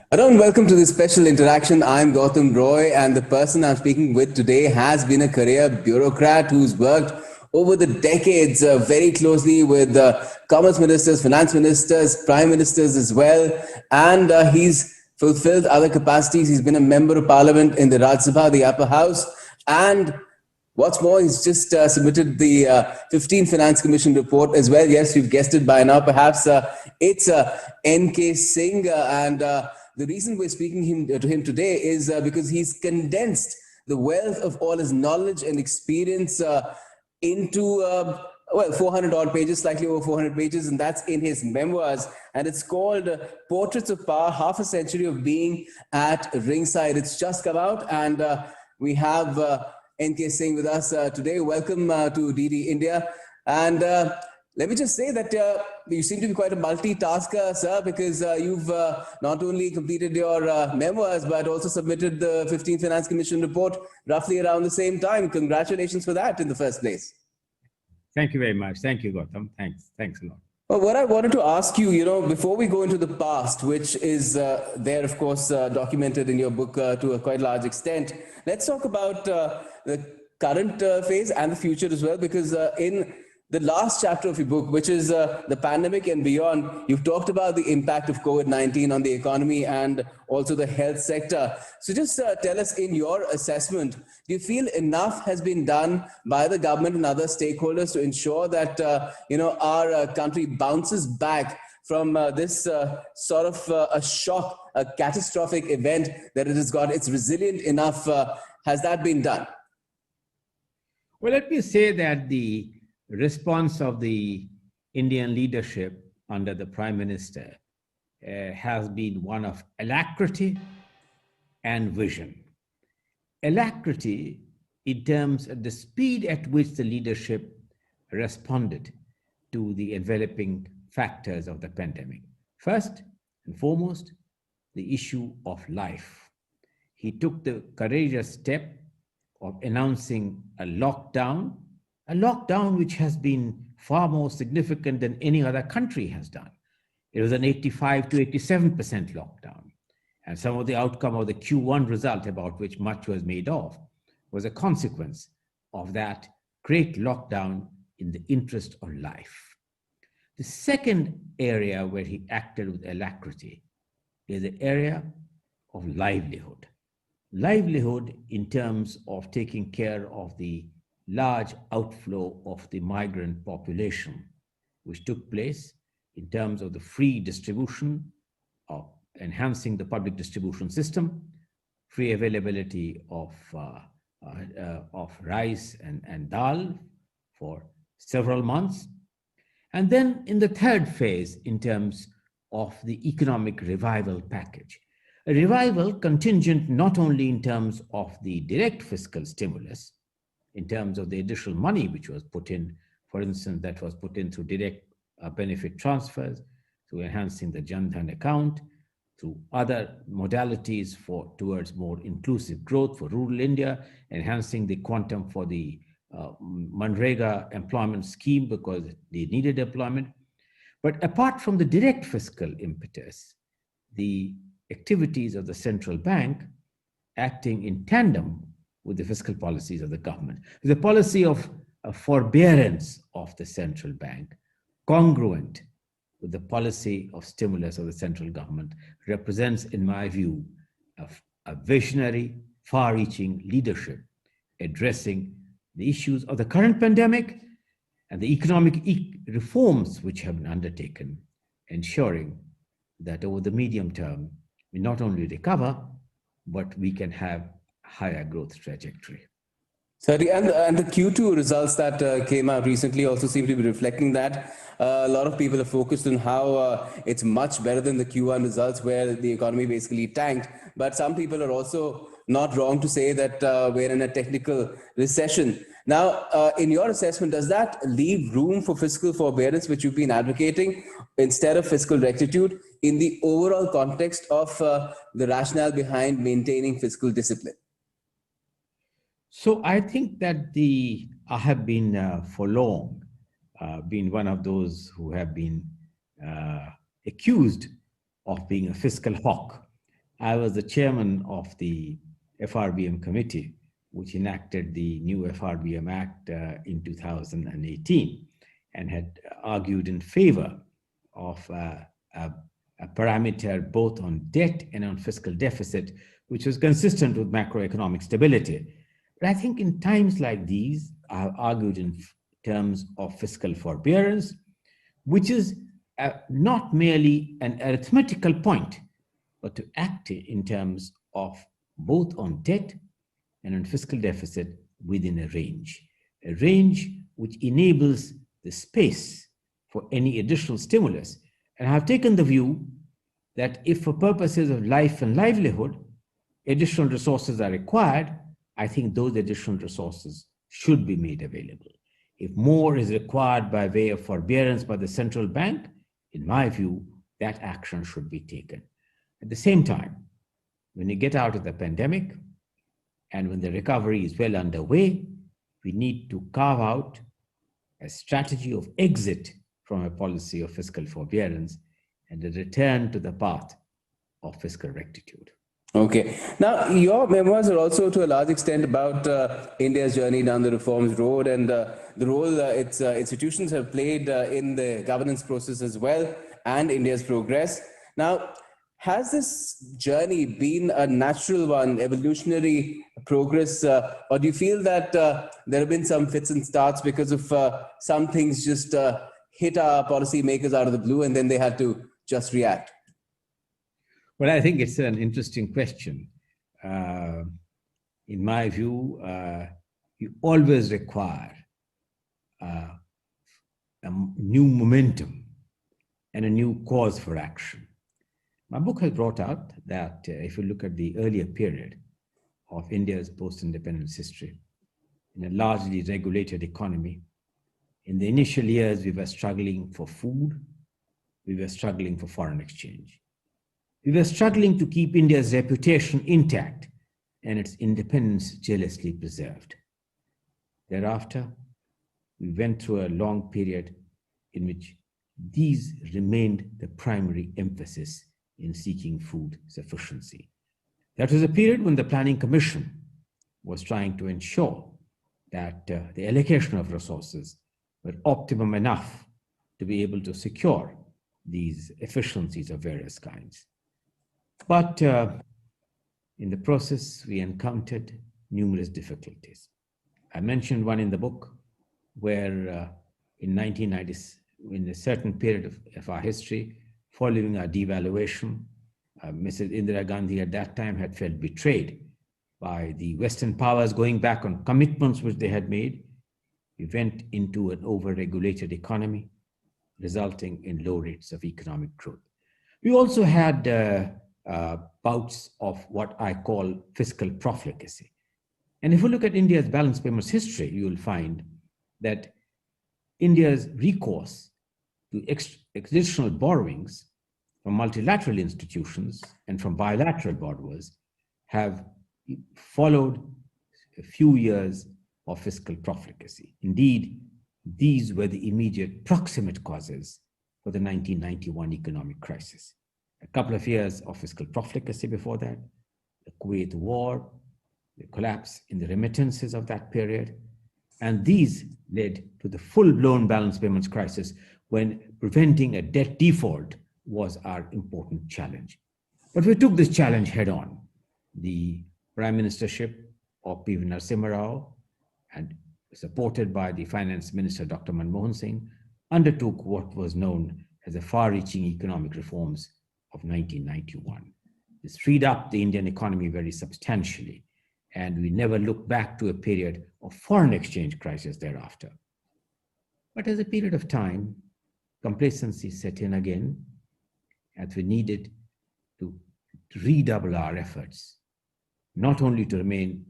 Hello and welcome to this special interaction. I'm Gautam Roy, and the person I'm speaking with today has been a career bureaucrat who's worked over the decades very closely with commerce ministers, finance ministers, prime ministers as well, and he's fulfilled other capacities. He's been a member of parliament in the Rajya Sabha, the upper house, and what's more, he's just submitted the 15 Finance Commission report as well. Yes, you've guessed it by now. Perhaps it's N.K. Singh. And the reason we're speaking to him today is because he's condensed the wealth of all his knowledge and experience into, 400 odd pages, slightly over 400 pages, and that's in his memoirs. And it's called Portraits of Power, Half a Century of Being at Ringside. It's just come out, and we have N.K. Singh with us today. Welcome to DD India. And let me just say that you seem to be quite a multitasker, sir, because you've not only completed your memoirs, but also submitted the 15th Finance Commission report roughly around the same time. Congratulations for that in the first place. Thank you very much. Thank you, Gautam. Thanks a lot. Well, what I wanted to ask you, before we go into the past, which is there, of course, documented in your book to a quite large extent, let's talk about the current phase and the future as well, because in the last chapter of your book, which is the pandemic and beyond, you've talked about the impact of COVID-19 on the economy and also the health sector. So just tell us, in your assessment, do you feel enough has been done by the government and other stakeholders to ensure that our country bounces back from this sort of a shock, a catastrophic event that it has got? It's resilient enough. Has that been done? Well, let me say that the response of the Indian leadership under the Prime Minister has been one of alacrity and vision. Alacrity in terms of the speed at which the leadership responded to the enveloping factors of the pandemic. First and foremost, the issue of life. He took the courageous step of announcing a lockdown which has been far more significant than any other country has done. It was an 85 to 87% lockdown. And some of the outcome of the Q1 result, about which much was made of, was a consequence of that great lockdown in the interest of life. The second area where he acted with alacrity is the area of livelihood. Livelihood in terms of taking care of the large outflow of the migrant population, which took place in terms of the free distribution, of enhancing the public distribution system, free availability of rice and dal for several months. And then in the third phase, in terms of the economic revival package, a revival contingent not only in terms of the direct fiscal stimulus, in terms of the additional money which was put in, for instance, that was put in through direct benefit transfers, through enhancing the Jan Dhan account, through other modalities towards more inclusive growth for rural India, enhancing the quantum for the Manrega employment scheme because they needed employment. But apart from the direct fiscal impetus, the activities of the central bank acting in tandem with the fiscal policies of the government. The policy of forbearance of the central bank, congruent with the policy of stimulus of the central government, represents, in my view, a visionary, far-reaching leadership addressing the issues of the current pandemic and the economic reforms which have been undertaken, ensuring that over the medium term, we not only recover, but we can have higher growth trajectory. Certainly, and the Q2 results that came out recently also seem to be reflecting that. A lot of people are focused on how it's much better than the Q1 results, where the economy basically tanked. But some people are also not wrong to say that we're in a technical recession. Now, in your assessment, does that leave room for fiscal forbearance, which you've been advocating, instead of fiscal rectitude, in the overall context of the rationale behind maintaining fiscal discipline? So I think that I have been for long been one of those who have been accused of being a fiscal hawk, I was the chairman of the FRBM committee, which enacted the new FRBM Act in 2018 and had argued in favor of a parameter both on debt and on fiscal deficit, which was consistent with macroeconomic stability. But I think in times like these, I have argued in terms of fiscal forbearance, which is not merely an arithmetical point, but to act in terms of both on debt and on fiscal deficit within a range which enables the space for any additional stimulus. And I have taken the view that if for purposes of life and livelihood, additional resources are required, I think those additional resources should be made available. If more is required by way of forbearance by the central bank, in my view, that action should be taken. At the same time, when we get out of the pandemic and when the recovery is well underway, we need to carve out a strategy of exit from a policy of fiscal forbearance and a return to the path of fiscal rectitude. Okay. Now, your memoirs are also to a large extent about India's journey down the reforms road and the role its institutions have played in the governance process as well and India's progress. Now, has this journey been a natural one, evolutionary progress, or do you feel that there have been some fits and starts because of some things just hit our policymakers out of the blue and then they had to just react? Well, I think it's an interesting question. In my view, you always require a new momentum and a new cause for action. My book has brought out that if you look at the earlier period of India's post-independence history, in a largely regulated economy, in the initial years, we were struggling for food, we were struggling for foreign exchange. We were struggling to keep India's reputation intact and its independence jealously preserved. Thereafter, we went through a long period in which these remained the primary emphasis in seeking food sufficiency. That was a period when the Planning Commission was trying to ensure that the allocation of resources were optimum enough to be able to secure these efficiencies of various kinds. But in the process, we encountered numerous difficulties. I mentioned one in the book where in 1990s, in a certain period of our history, following our devaluation, Mrs. Indira Gandhi at that time had felt betrayed by the Western powers going back on commitments which they had made. We went into an over-regulated economy, resulting in low rates of economic growth. We also had bouts of what I call fiscal profligacy. And if you look at India's balance payments history, you will find that India's recourse to additional borrowings from multilateral institutions and from bilateral borrowers have followed a few years of fiscal profligacy. Indeed, these were the immediate proximate causes for the 1991 economic crisis. A couple of years of fiscal profligacy before that, the Kuwait War, the collapse in the remittances of that period, and these led to the full-blown balance payments crisis when preventing a debt default was our important challenge. But we took this challenge head on. The Prime Ministership of P.V. Narasimha Rao, and supported by the Finance Minister, Dr. Manmohan Singh, undertook what was known as the far-reaching economic reforms of 1991. This freed up the Indian economy very substantially, and we never looked back to a period of foreign exchange crisis thereafter. But as a period of time, complacency set in again, as we needed to redouble our efforts, not only to remain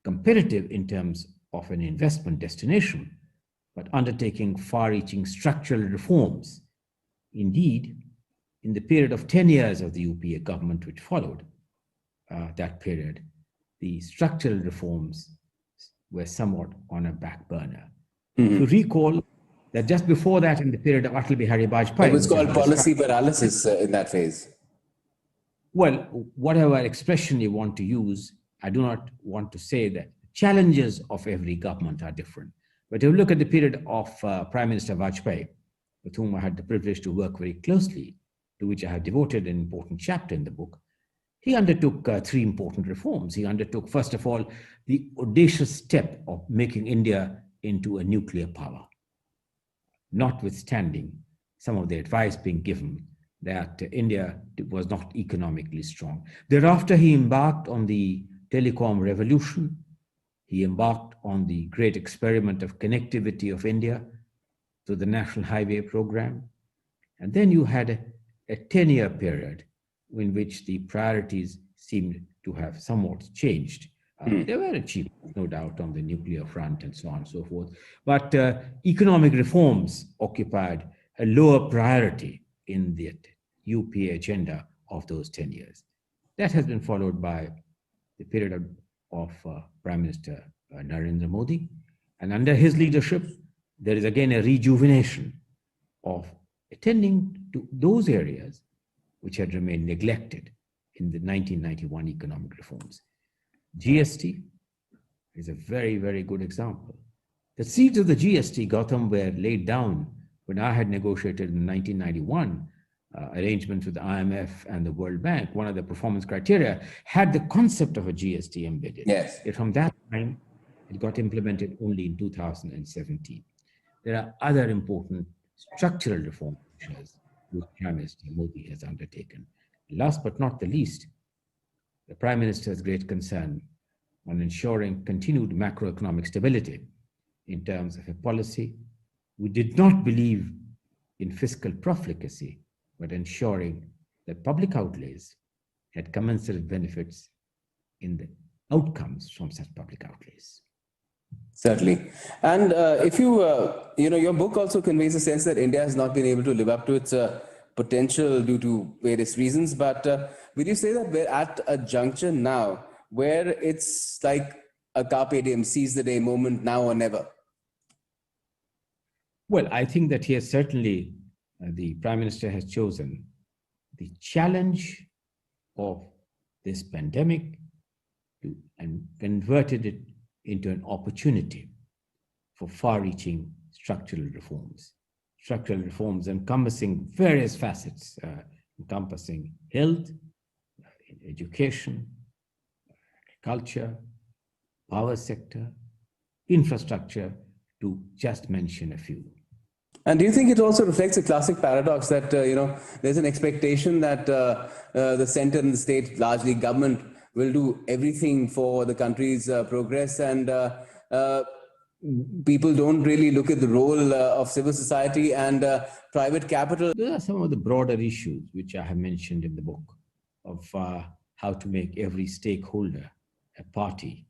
competitive in terms of an investment destination, but undertaking far-reaching structural reforms. Indeed, in the period of 10 years of the UPA government which followed that period, the structural reforms were somewhat on a back burner. Mm-hmm. If you recall that just before that, in the period of Atal Bihari Vajpayee, it was called policy paralysis in that phase. Well, whatever expression you want to use, I do not want to say that challenges of every government are different. But if you look at the period of Prime Minister Vajpayee, with whom I had the privilege to work very closely, to which I have devoted an important chapter in the book, he undertook three important reforms. He undertook, first of all, the audacious step of making India into a nuclear power, notwithstanding some of the advice being given that India was not economically strong. Thereafter, he embarked on the telecom revolution. He embarked on the great experiment of connectivity of India through the National Highway Program. And then you had a 10-year period in which the priorities seemed to have somewhat changed. There were achievements, no doubt, on the nuclear front and so on and so forth. But economic reforms occupied a lower priority in the UPA agenda of those 10 years. That has been followed by the period of Prime Minister Narendra Modi. And under his leadership, there is again a rejuvenation of attending to those areas which had remained neglected in the 1991 economic reforms. GST is a very, very good example. The seeds of the GST, Gautam, were laid down when I had negotiated in 1991 arrangements with the IMF and the World Bank. One of the performance criteria had the concept of a GST embedded. Yes. Yet from that time, it got implemented only in 2017. There are other important structural reform measures which Prime Minister Modi has undertaken. Last but not the least, the Prime Minister's great concern on ensuring continued macroeconomic stability in terms of a policy. We did not believe in fiscal profligacy, but ensuring that public outlays had commensurate benefits in the outcomes from such public outlays. Certainly. And if your book also conveys a sense that India has not been able to live up to its potential due to various reasons. But would you say that we're at a juncture now where it's like a carpe diem, seize the day moment, now or never? Well, I think that he has certainly, the Prime Minister has chosen the challenge of this pandemic and converted it into an opportunity for far-reaching structural reforms encompassing various facets, encompassing health, education, culture, power sector, infrastructure, to just mention a few. And do you think it also reflects a classic paradox that, there's an expectation that the center and the state, largely government, will do everything for the country's progress, and people don't really look at the role of civil society and private capital? Those are some of the broader issues which I have mentioned in the book of how to make every stakeholder a party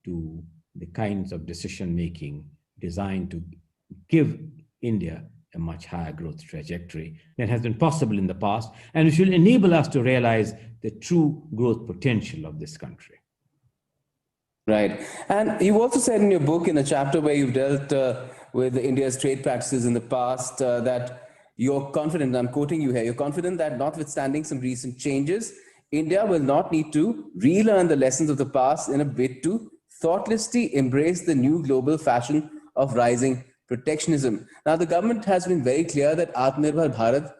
to the kinds of decision making designed to give India a much higher growth trajectory than has been possible in the past, and which will enable us to realize the true growth potential of this country. Right. And you also said in your book, in a chapter where you've dealt with India's trade practices in the past, that you're confident, I'm quoting you here, you're confident that notwithstanding some recent changes, India will not need to relearn the lessons of the past in a bid to thoughtlessly embrace the new global fashion of rising protectionism. Now, the government has been very clear that Atmanirbhar Bharat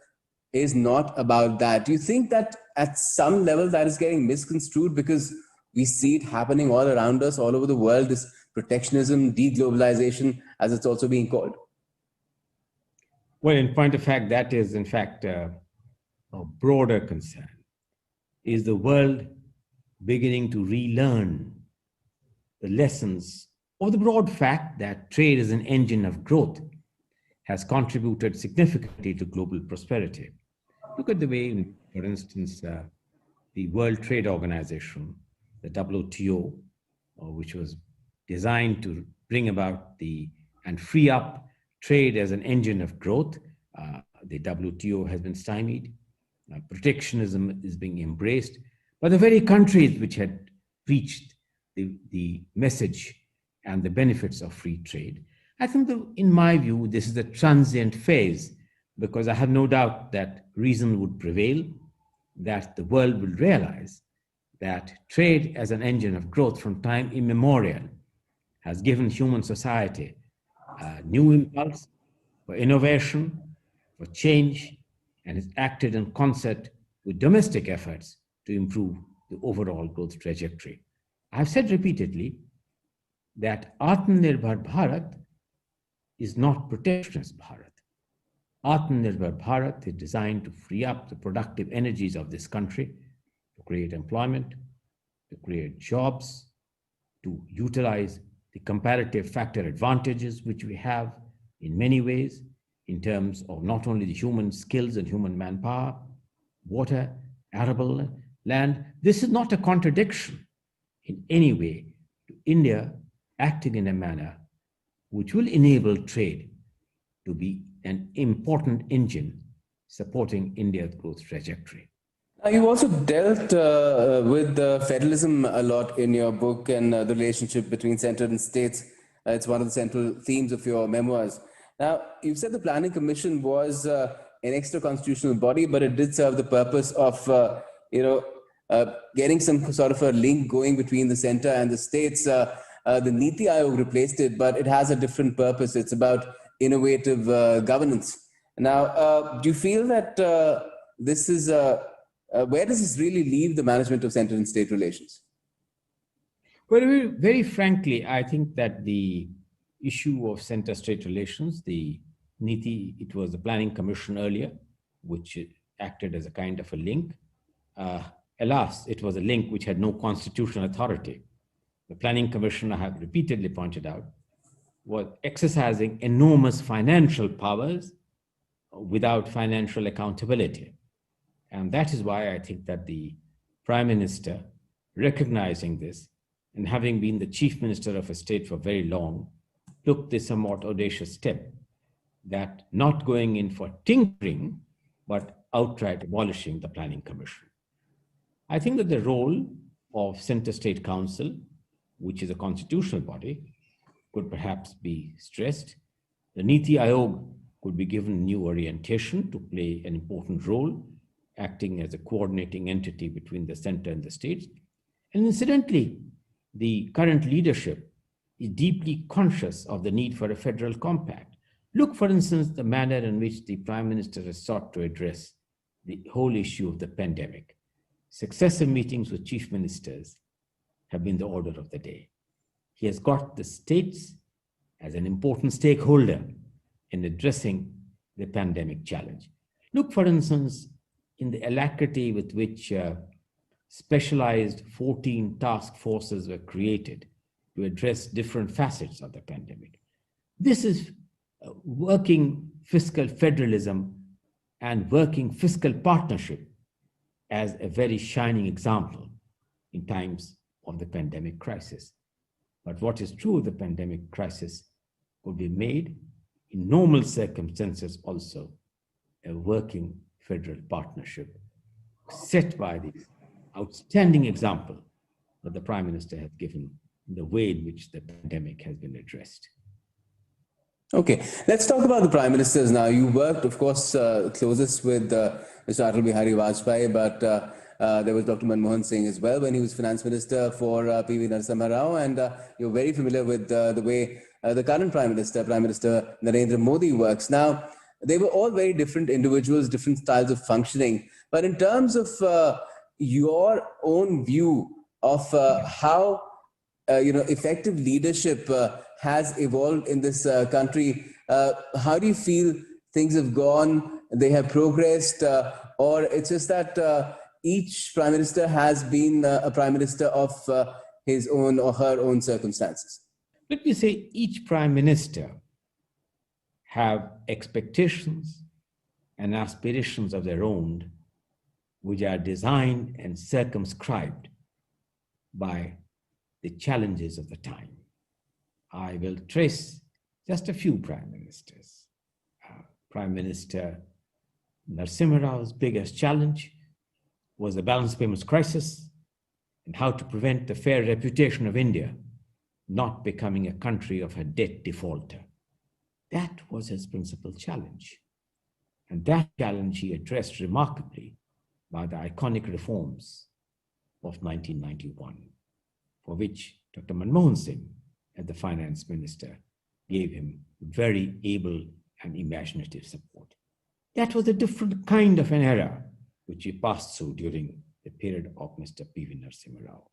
is not about that. Do you think that at some level that is getting misconstrued, because we see it happening all around us, all over the world, this protectionism, deglobalization, as it's also being called? Well, in point of fact, that is in fact a broader concern. Is the world beginning to relearn the lessons of the broad fact that trade as an engine of growth has contributed significantly to global prosperity? Look at the way, for instance, the World Trade Organization, the WTO, which was designed to bring about and free up trade as an engine of growth. The WTO has been stymied. Protectionism is being embraced by the very countries which had preached the message and the benefits of free trade. I think that, in my view, this is a transient phase, because I have no doubt that reason would prevail that the world will realize that trade as an engine of growth from time immemorial has given human society a new impulse for innovation, for change, and has acted in concert with domestic efforts to improve the overall growth trajectory. I have said repeatedly that Atmanirbhar Bharat is not protectionist Bharat. Atmanirbhar Bharat is designed to free up the productive energies of this country to create employment, to create jobs, to utilize the comparative factor advantages which we have in many ways in terms of not only the human skills and human manpower, water, arable land. This is not a contradiction in any way to India acting in a manner which will enable trade to be an important engine supporting India's growth trajectory. You also dealt with federalism a lot in your book and the relationship between center and states. It's one of the central themes of your memoirs. Now, you've said the Planning Commission was an extra constitutional body, but it did serve the purpose of, getting some sort of a link going between the center and the states. The Niti Aayog replaced it, but it has a different purpose. It's about innovative governance. Now, do you feel that this is where does this really leave the management of center and state relations? Well, very frankly, I think that the issue of center-state relations, the Niti, it was the Planning Commission earlier, which acted as a kind of a link. Alas, it was a link which had no constitutional authority. The Planning Commission, I have repeatedly pointed out, was exercising enormous financial powers without financial accountability. And that is why I think that the Prime Minister, recognizing this and having been the Chief Minister of a state for very long, took this somewhat audacious step that not going in for tinkering, but outright abolishing the Planning Commission. I think that the role of Center State Council, which is a constitutional body, could perhaps be stressed. The Niti Aayog could be given new orientation to play an important role, acting as a coordinating entity between the center and the states. And incidentally, the current leadership is deeply conscious of the need for a federal compact. Look, for instance, the manner in which the Prime Minister has sought to address the whole issue of the pandemic. Successive meetings with chief ministers have been the order of the day. He has got the states as an important stakeholder in addressing the pandemic challenge. Look, for instance, in the alacrity with which specialized 14 task forces were created to address different facets of the pandemic. This is working fiscal federalism and working fiscal partnership as a very shining example in times of the pandemic crisis. But what is true of the pandemic crisis could be made in normal circumstances also a working federal partnership set by this outstanding example that the Prime Minister has given in the way in which the pandemic has been addressed. Okay, let's talk about the Prime Ministers now. You worked, of course, closest with Mr. Atal Bihari Vajpayee, but there was Dr. Manmohan Singh as well when he was Finance Minister for P.V. Narasimha Rao, and you're very familiar with the way the current Prime Minister Narendra Modi, works. Now, they were all very different individuals, different styles of functioning, but in terms of your own view of how effective leadership has evolved in this country, how do you feel things have gone? They have progressed, or it's just that each Prime Minister has been a Prime Minister of his own or her own circumstances? Let me say each Prime Minister have expectations and aspirations of their own, which are designed and circumscribed by the challenges of the time. I will trace just a few Prime Ministers. Prime Minister Narasimha Rao's biggest challenge was the balance payments crisis and how to prevent the fair reputation of India not becoming a country of a debt defaulter. That was his principal challenge. And that challenge he addressed remarkably by the iconic reforms of 1991, for which Dr. Manmohan Singh, as the finance minister, gave him very able and imaginative support. That was a different kind of an era which we passed through during the period of Mr. P.V. Narasimha Rao.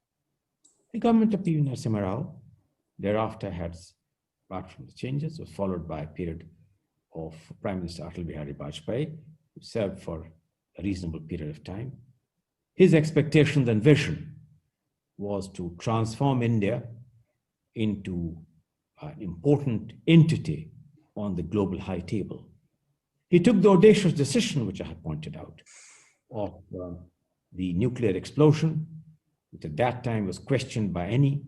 The government of P.V. Narasimha Rao thereafter had, apart from the changes, was followed by a period of Prime Minister Atal Bihari Vajpayee, who served for a reasonable period of time. His expectations and vision was to transform India into an important entity on the global high table. He took the audacious decision, which I have pointed out, of the nuclear explosion, which at that time was questioned by any.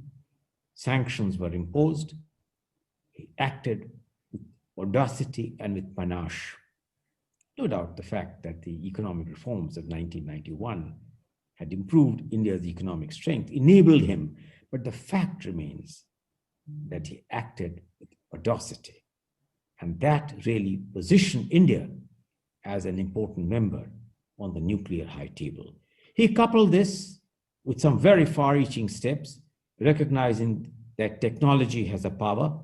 Sanctions were imposed. He acted with audacity and with panache. No doubt the fact that the economic reforms of 1991 had improved India's economic strength enabled him, but the fact remains that he acted with audacity. And that really positioned India as an important member on the nuclear high table. He coupled this with some very far-reaching steps, recognizing that technology has a power,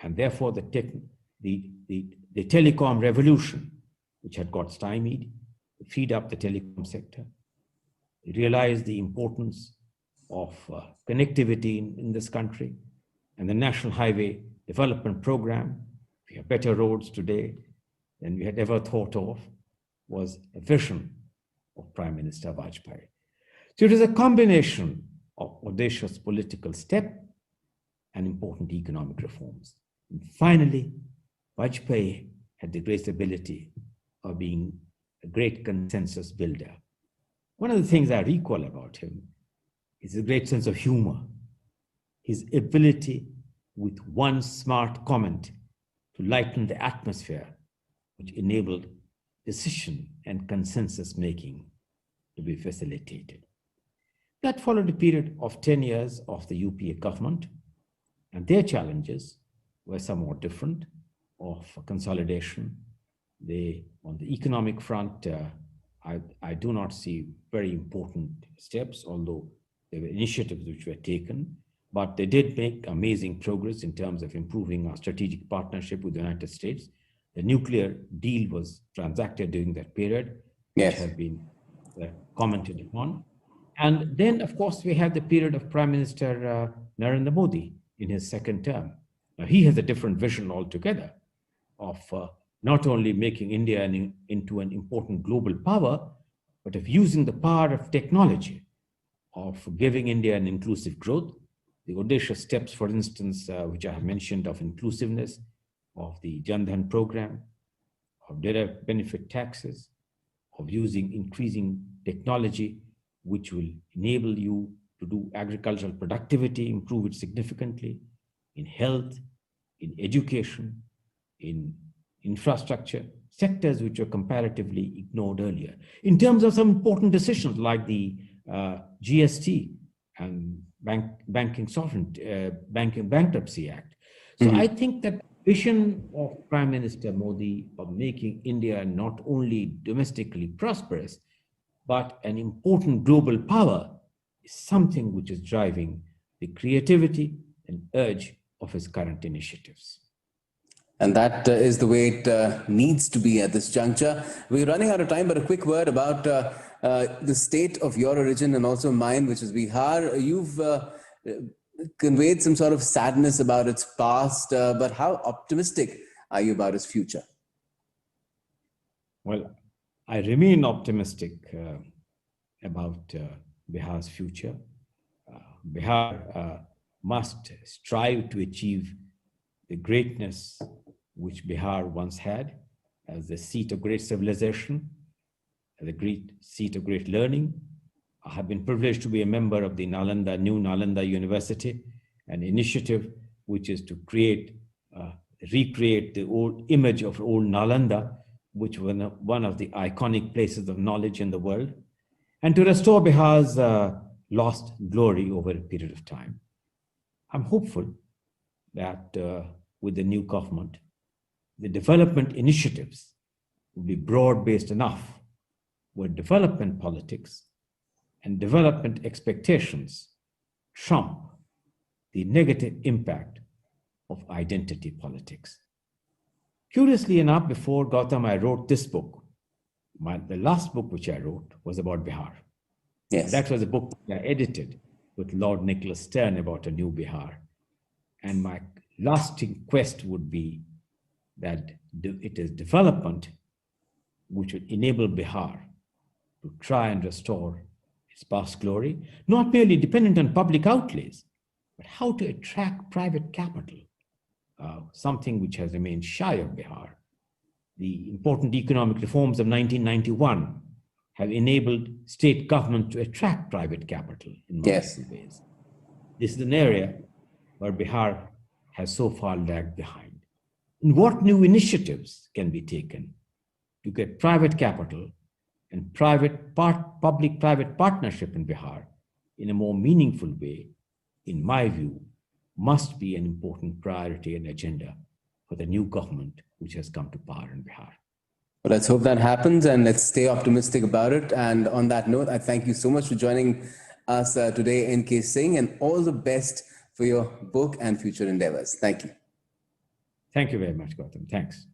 and therefore the telecom revolution, which had got stymied, to feed up the telecom sector. He realized the importance of connectivity in this country, and the National Highway Development Program. We have better roads today than we had ever thought of, was a vision of Prime Minister Vajpayee. So it is a combination of audacious political step and important economic reforms. And finally, Vajpayee had the great ability of being a great consensus builder. One of the things I recall about him is a great sense of humor, his ability with one smart comment to lighten the atmosphere, which enabled decision and consensus making to be facilitated. That followed a period of 10 years of the UPA government, and their challenges were somewhat different, of consolidation. On the economic front, I do not see very important steps, although there were initiatives which were taken, but they did make amazing progress in terms of improving our strategic partnership with the United States. The nuclear deal was transacted during that period, which has been commented upon. And then, of course, we have the period of Prime Minister Narendra Modi in his second term. Now, he has a different vision altogether of not only making India into an important global power, but of using the power of technology, of giving India an inclusive growth. The audacious steps, for instance, which I have mentioned, of inclusiveness, of the Jan Dhan program, of direct benefit taxes, of using increasing technology, which will enable you to do agricultural productivity, improve it significantly, in health, in education, in infrastructure, sectors which were comparatively ignored earlier. In terms of some important decisions like the GST and Banking Bankruptcy Act. So I think that vision of Prime Minister Modi of making India not only domestically prosperous, but an important global power is something which is driving the creativity and urge of his current initiatives. And that is the way it needs to be at this juncture. We're running out of time, but a quick word about the state of your origin and also mine, which is Bihar. You've conveyed some sort of sadness about its past, but how optimistic are you about its future? Well, I remain optimistic about Bihar's future. Bihar must strive to achieve the greatness which Bihar once had as the seat of great civilization, as a great seat of great learning. I have been privileged to be a member of the new Nalanda University, an initiative which is to recreate the old image of old Nalanda, which was one of the iconic places of knowledge in the world, and to restore Bihar's lost glory over a period of time. I'm hopeful that with the new government, the development initiatives will be broad-based enough where development politics and development expectations trump the negative impact of identity politics. Curiously enough, before Gautam, I wrote this book. The last book which I wrote was about Bihar. Yes. That was a book I edited with Lord Nicholas Stern about a new Bihar. And my lasting quest would be that it is development which would enable Bihar to try and restore its past glory, not merely dependent on public outlays, but how to attract private capital, something which has remained shy of Bihar. The important economic reforms of 1991 have enabled state government to attract private capital in multiple ways. This is an area where Bihar has so far lagged behind. And what new initiatives can be taken to get private capital and public-private partnership in Bihar in a more meaningful way, in my view, must be an important priority and agenda for the new government which has come to power in Bihar. Well, let's hope that happens and let's stay optimistic about it. And on that note, I thank you so much for joining us today, N.K. Singh, and all the best for your book and future endeavors. Thank you. Thank you very much, Gautam. Thanks.